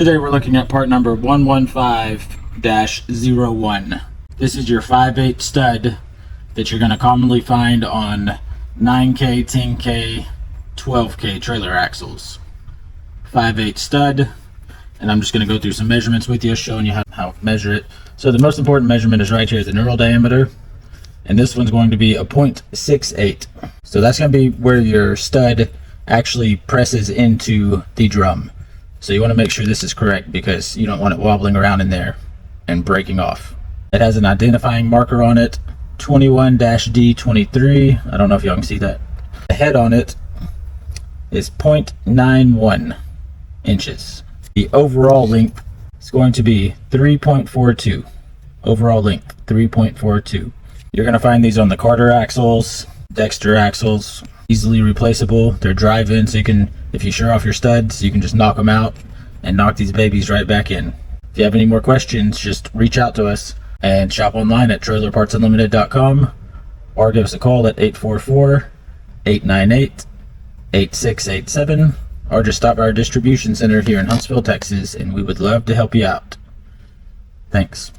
Today we're looking at part number 115-01. This is your 5/8 stud that you're going to commonly find on 9K, 10K, 12K trailer axles. 5/8 stud, and I'm just going to go through some measurements with you, showing you how to measure it. So the most important measurement is right here, the knurled diameter, and this one's going to be a 0.68. So that's going to be where your stud actually presses into the drum. So you want to make sure this is correct because you don't want it wobbling around in there and breaking off. It has an identifying marker on it, 21-D23. I don't know if y'all can see that. The head on it is 0.91 inches. The overall length is going to be 3.42. Overall length, 3.42. You're going to find these on the Carter axles, Dexter axles, easily replaceable. They're drive-in, so you can, if you shear off your studs, you can just knock them out and knock these babies right back in. If you have any more questions, just reach out to us and shop online at trailerpartsunlimited.com or give us a call at 844-898-8687 or just stop by our distribution center here in Huntsville, Texas, and we would love to help you out. Thanks.